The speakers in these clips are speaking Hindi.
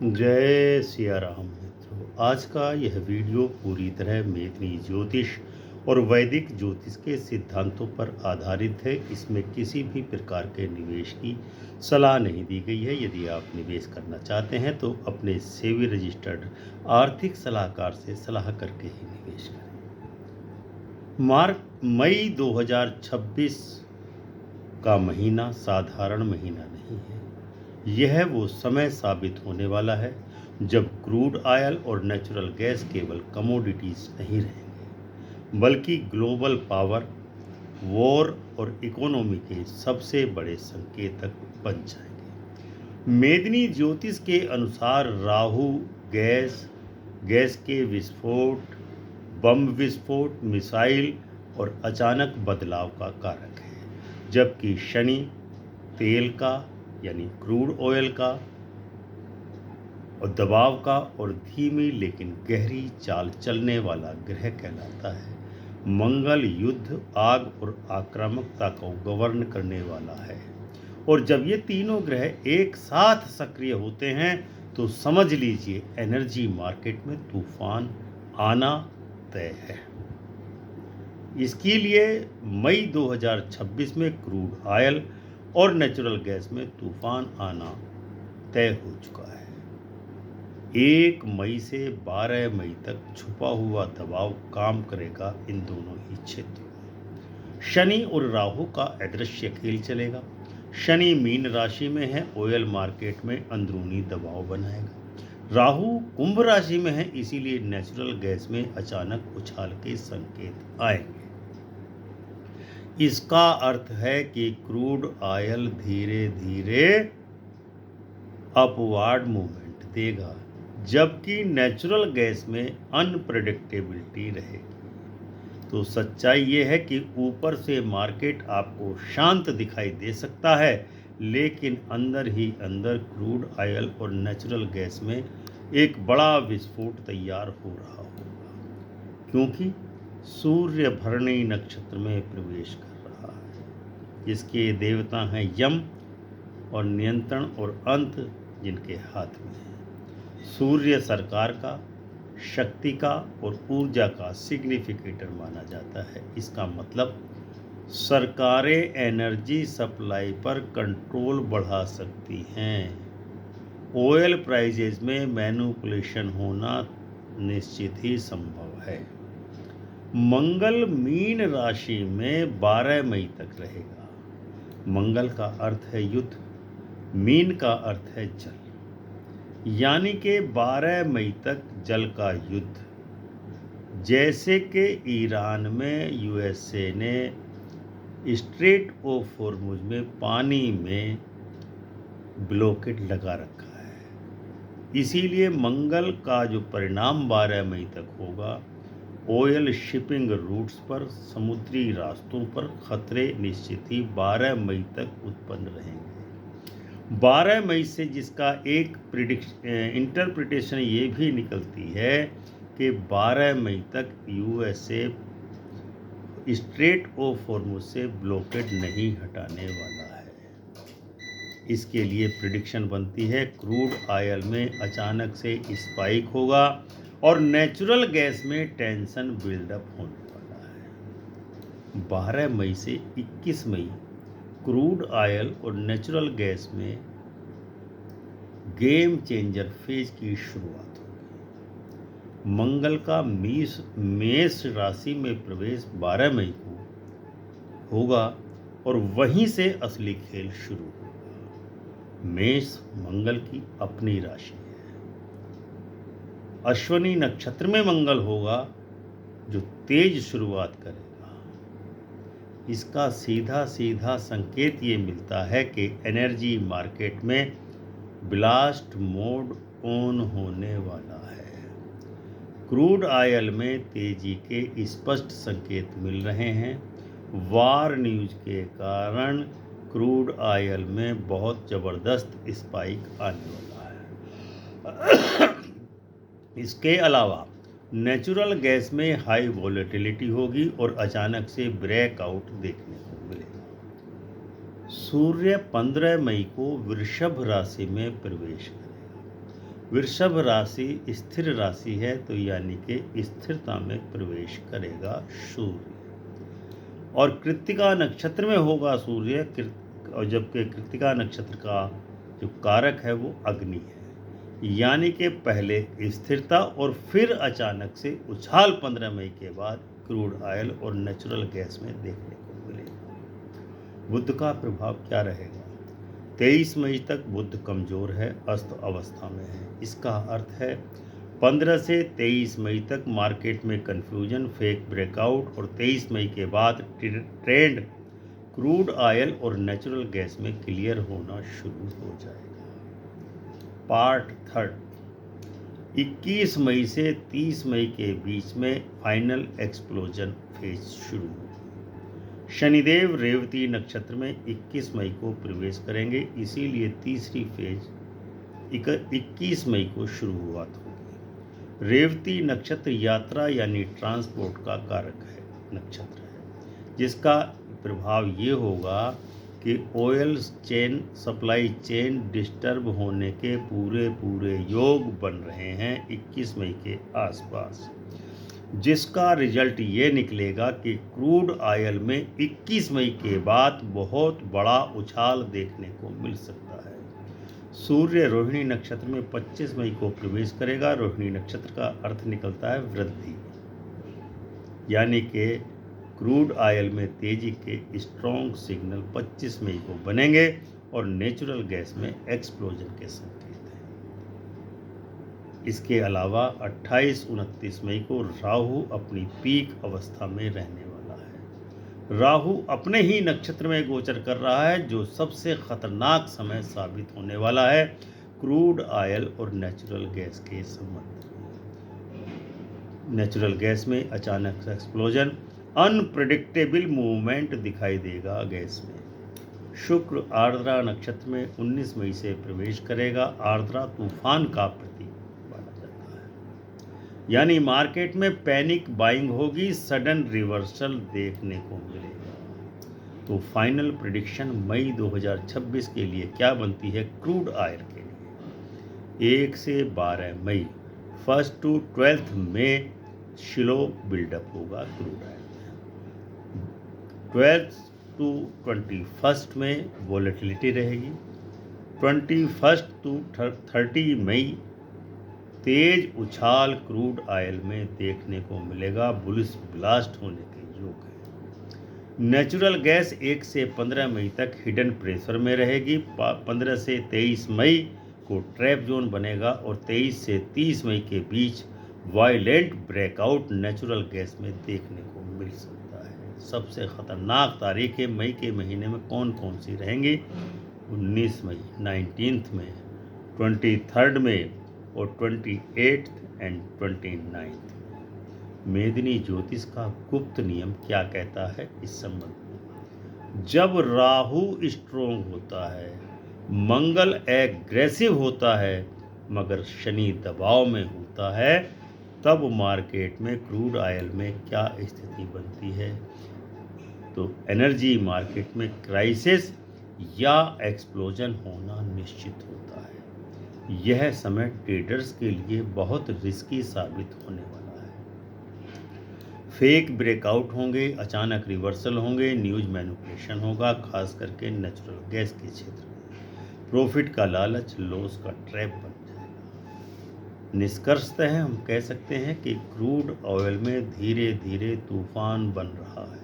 जय सिया राम मित्रों। आज का यह वीडियो पूरी तरह मेदिनी ज्योतिष और वैदिक ज्योतिष के सिद्धांतों पर आधारित है। इसमें किसी भी प्रकार के निवेश की सलाह नहीं दी गई है। यदि आप निवेश करना चाहते हैं तो अपने सेबी रजिस्टर्ड आर्थिक सलाहकार से सलाह करके ही निवेश करें। मई 2026 का महीना साधारण महीना नहीं है। यह वो समय साबित होने वाला है जब क्रूड ऑयल और नेचुरल गैस केवल कमोडिटीज नहीं रहेंगे, बल्कि ग्लोबल पावर, वॉर और इकोनॉमी के सबसे बड़े संकेतक बन जाएंगे। मेदिनी ज्योतिष के अनुसार राहु गैस के विस्फोट, बम विस्फोट, मिसाइल और अचानक बदलाव का कारक है, जबकि शनि तेल का यानी क्रूड ऑयल का और दबाव का और धीमी लेकिन गहरी चाल चलने वाला ग्रह कहलाता है। मंगल युद्ध, आग और आक्रामकता को गवर्न करने वाला है, और जब ये तीनों ग्रह एक साथ सक्रिय होते हैं तो समझ लीजिए एनर्जी मार्केट में तूफान आना तय है। इसके लिए मई 2026 में क्रूड ऑयल और नेचुरल गैस में तूफान आना तय हो चुका है। 1 मई से 12 मई तक छुपा हुआ दबाव काम करेगा इन दोनों ही क्षेत्रों में। शनि और राहु का अदृश्य खेल चलेगा। शनि मीन राशि में है, ऑयल मार्केट में अंदरूनी दबाव बनाएगा। राहु कुंभ राशि में है, इसीलिए नेचुरल गैस में अचानक उछाल के संकेत आएंगे। इसका अर्थ है कि क्रूड ऑयल धीरे धीरे अपवार्ड मूवमेंट देगा, जबकि नेचुरल गैस में अनप्रेडिक्टेबिलिटी रहेगी। तो सच्चाई ये है कि ऊपर से मार्केट आपको शांत दिखाई दे सकता है, लेकिन अंदर ही अंदर क्रूड ऑयल और नेचुरल गैस में एक बड़ा विस्फोट तैयार हो रहा होगा, क्योंकि सूर्य भरणी नक्षत्र में प्रवेश कर रहा है, जिसके देवता हैं यम, और नियंत्रण और अंत जिनके हाथ में है। सूर्य सरकार का, शक्ति का और ऊर्जा का सिग्निफिकेटर माना जाता है। इसका मतलब सरकारें एनर्जी सप्लाई पर कंट्रोल बढ़ा सकती हैं। ऑयल प्राइजेज में मैनिपुलेशन होना निश्चित ही संभव है। मंगल मीन राशि में 12 मई तक रहेगा। मंगल का अर्थ है युद्ध, मीन का अर्थ है जल, यानी कि 12 मई तक जल का युद्ध। जैसे कि ईरान में यूएसए ने स्ट्रेट ऑफ हॉर्मुज में पानी में ब्लॉकेट लगा रखा है, इसीलिए मंगल का जो परिणाम 12 मई तक होगा, ऑयल शिपिंग रूट्स पर, समुद्री रास्तों पर खतरे निश्चित ही 12 मई तक उत्पन्न रहेंगे। 12 मई से जिसका एक इंटरप्रिटेशन ये भी निकलती है कि 12 मई तक यूएसए स्ट्रेट ऑफ हॉर्मुज से ब्लॉकेड नहीं हटाने वाला है। इसके लिए प्रिडिक्शन बनती है क्रूड ऑयल में अचानक से स्पाइक होगा और नेचुरल गैस में टेंशन बिल्डअप होने वाला है। 12 मई से 21 मई क्रूड ऑयल और नेचुरल गैस में गेम चेंजर फेज की शुरुआत होगी। मंगल का मेष राशि में प्रवेश 12 मई को होगा और वहीं से असली खेल शुरू होगा। मेष मंगल की अपनी राशि है। अश्विनी नक्षत्र में मंगल होगा जो तेज शुरुआत करेगा। इसका सीधा सीधा संकेत ये मिलता है कि एनर्जी मार्केट में ब्लास्ट मोड ऑन होने वाला है। क्रूड ऑयल में तेजी के स्पष्ट संकेत मिल रहे हैं। वार न्यूज के कारण क्रूड ऑयल में बहुत ज़बरदस्त स्पाइक आने वाला है। इसके अलावा नेचुरल गैस में हाई वॉलेटिलिटी होगी और अचानक से ब्रेकआउट देखने को मिलेगा। सूर्य 15 मई को वृषभ राशि में प्रवेश करेगा। वृषभ राशि स्थिर राशि है, तो यानी कि स्थिरता में प्रवेश करेगा सूर्य। और कृत्तिका नक्षत्र में होगा सूर्य, और जबकि कृत्तिका नक्षत्र का जो कारक है वो अग्नि है, यानी कि पहले स्थिरता और फिर अचानक से उछाल 15 मई के बाद क्रूड ऑयल और नेचुरल गैस में देखने को मिलेगा। बुध का प्रभाव क्या रहेगा? 23 मई तक बुध कमजोर है, अस्त अवस्था में है। इसका अर्थ है 15 से 23 मई तक मार्केट में कंफ्यूजन, फेक ब्रेकआउट, और 23 मई के बाद ट्रेंड क्रूड ऑयल और नेचुरल गैस में क्लियर होना शुरू हो जाएगा। पार्ट थर्ड, 21 मई से 30 मई के बीच में फाइनल एक्सप्लोजन फेज शुरू होगा। शनिदेव रेवती नक्षत्र में 21 मई को प्रवेश करेंगे, इसीलिए तीसरी फेज 21 मई को शुरुआत होगी। रेवती नक्षत्र यात्रा यानी ट्रांसपोर्ट का कारक है, नक्षत्र है, जिसका प्रभाव ये होगा कि oil chain, supply chain disturb होने के पूरे योग बन रहे हैं 21 मई के आसपास, जिसका रिजल्ट ये निकलेगा कि क्रूड ऑयल में 21 मई के बाद बहुत बड़ा उछाल देखने को मिल सकता है। सूर्य रोहिणी नक्षत्र में 25 मई को प्रवेश करेगा। रोहिणी नक्षत्र का अर्थ निकलता है वृद्धि, यानी कि क्रूड ऑयल में तेजी के स्ट्रॉन्ग सिग्नल 25 मई को बनेंगे और नेचुरल गैस में एक्सप्लोजन के संकेत हैं। इसके अलावा 28-29 मई को राहु अपनी पीक अवस्था में रहने वाला है। राहु अपने ही नक्षत्र में गोचर कर रहा है, जो सबसे खतरनाक समय साबित होने वाला है क्रूड ऑयल और नेचुरल गैस के संबंध में। नेचुरल गैस में अचानक एक्सप्लोजन, अनप्रेडिक्टेबल मूवमेंट दिखाई देगा गैस में। शुक्र आर्द्रा नक्षत्र में 19 मई से प्रवेश करेगा। आर्द्रा तूफान का प्रतीक माना जाता है, यानी मार्केट में पैनिक बाइंग होगी, सडन रिवर्सल देखने को मिलेगा। तो फाइनल प्रेडिक्शन मई 2026 के लिए क्या बनती है क्रूड ऑयल के लिए? 1 से 12 मई, 1 to 12 में स्लो बिल्डअप होगा क्रूड ऑयल। 12 to 21 में वॉलेटिलिटी रहेगी। 21 to 30 मई तेज उछाल क्रूड ऑयल में देखने को मिलेगा, बुलिश ब्लास्ट होने के योग है। नेचुरल गैस 1 से 15 मई तक हिडन प्रेशर में रहेगी। 15 से 23 मई को ट्रैप जोन बनेगा और 23 से 30 मई के बीच वायलेंट ब्रेकआउट नेचुरल गैस में देखने को मिल सकता है। सबसे खतरनाक तारीखें मई के महीने में कौन कौन सी रहेंगी? 19 मई, 19 मई, 23 मई और 28 एंड 29। मेदिनी ज्योतिष का गुप्त नियम क्या कहता है इस संबंध में? जब राहु स्ट्रोंग होता है, मंगल एग्रेसिव होता है, मगर शनि दबाव में होता है, तब मार्केट में क्रूड ऑयल में क्या स्थिति बनती है? तो एनर्जी मार्केट में क्राइसिस या एक्सप्लोजन होना निश्चित होता है। यह समय ट्रेडर्स के लिए बहुत रिस्की साबित होने वाला है। फेक ब्रेकआउट होंगे, अचानक रिवर्सल होंगे, न्यूज मैनिपुलेशन होगा, खास करके नेचुरल गैस के क्षेत्र में। प्रॉफिट का लालच लॉस का ट्रैप बन जाएगा। निष्कर्षतः हम कह सकते हैं कि क्रूड ऑयल में धीरे धीरे तूफान बन रहा है।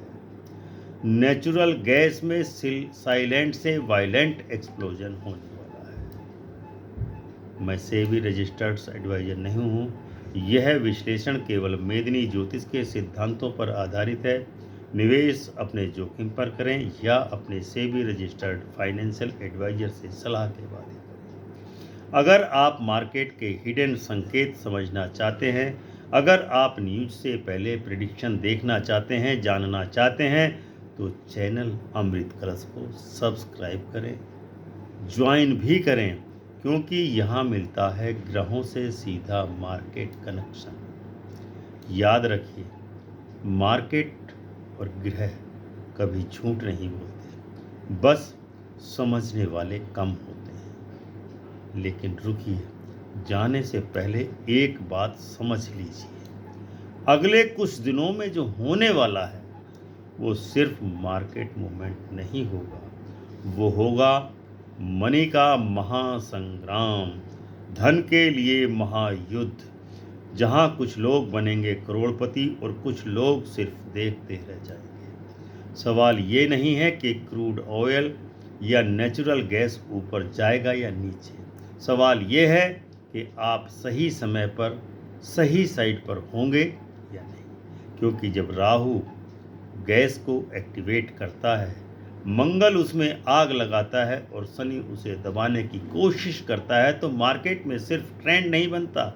नेचुरल गैस में साइलेंट से वायलेंट एक्सप्लोजन होने वाला है। मैं सेबी रजिस्टर्ड एडवाइजर नहीं हूँ। यह विश्लेषण केवल मेदिनी ज्योतिष के सिद्धांतों पर आधारित है। निवेश अपने जोखिम पर करें या अपने सेबी रजिस्टर्ड फाइनेंशियल एडवाइजर से सलाह के बाद करें। अगर आप मार्केट के हिडन संकेत समझना चाहते हैं, अगर आप न्यूज से पहले प्रेडिक्शन देखना चाहते हैं, जानना चाहते हैं, तो चैनल अमृत कलश को सब्सक्राइब करें, ज्वाइन भी करें, क्योंकि यहाँ मिलता है ग्रहों से सीधा मार्केट कनेक्शन। याद रखिए, मार्केट और ग्रह कभी झूठ नहीं बोलते, बस समझने वाले कम होते हैं। लेकिन रुकिए, जाने से पहले एक बात समझ लीजिए, अगले कुछ दिनों में जो होने वाला है वो सिर्फ मार्केट मूवमेंट नहीं होगा, वो होगा मनी का महासंग्राम, धन के लिए महायुद्ध, जहां कुछ लोग बनेंगे करोड़पति और कुछ लोग सिर्फ देखते रह जाएंगे। सवाल ये नहीं है कि क्रूड ऑयल या नेचुरल गैस ऊपर जाएगा या नीचे, सवाल ये है कि आप सही समय पर सही साइड पर होंगे या नहीं। क्योंकि जब राहु गैस को एक्टिवेट करता है, मंगल उसमें आग लगाता है और शनि उसे दबाने की कोशिश करता है, तो मार्केट में सिर्फ ट्रेंड नहीं बनता,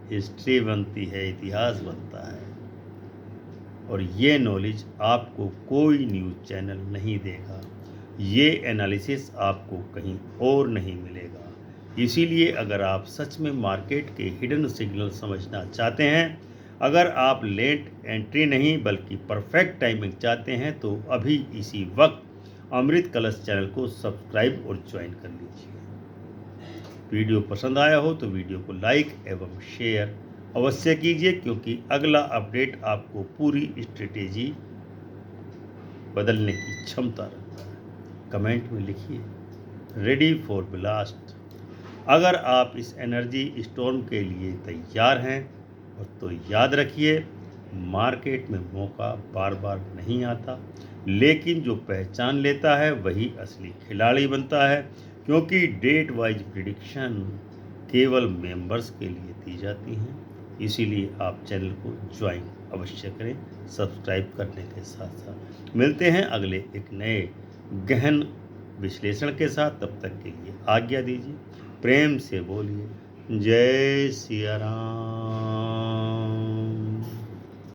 हिस्ट्री बनती है, इतिहास बनता है। और ये नॉलेज आपको कोई न्यूज़ चैनल नहीं देगा, ये एनालिसिस आपको कहीं और नहीं मिलेगा। इसीलिए अगर आप सच में मार्केट के हिडन सिग्नल समझना चाहते हैं, अगर आप लेट एंट्री नहीं बल्कि परफेक्ट टाइमिंग चाहते हैं, तो अभी इसी वक्त अमृत कलश चैनल को सब्सक्राइब और ज्वाइन कर लीजिए। वीडियो पसंद आया हो तो वीडियो को लाइक एवं शेयर अवश्य कीजिए, क्योंकि अगला अपडेट आपको पूरी स्ट्रेटेजी बदलने की क्षमता रखता है। कमेंट में लिखिए रेडी फॉर ब्लास्ट। अगर आप इस एनर्जी स्टॉर्म के लिए तैयार हैं तो याद रखिए, मार्केट में मौका बार बार नहीं आता, लेकिन जो पहचान लेता है वही असली खिलाड़ी बनता है। क्योंकि डेट वाइज प्रिडिक्शन केवल मेंबर्स के लिए दी जाती हैं, इसीलिए आप चैनल को ज्वाइन अवश्य करें सब्सक्राइब करने के साथ साथ। मिलते हैं अगले एक नए गहन विश्लेषण के साथ, तब तक के लिए आज्ञा दीजिए। प्रेम से बोलिए जय सिया राम।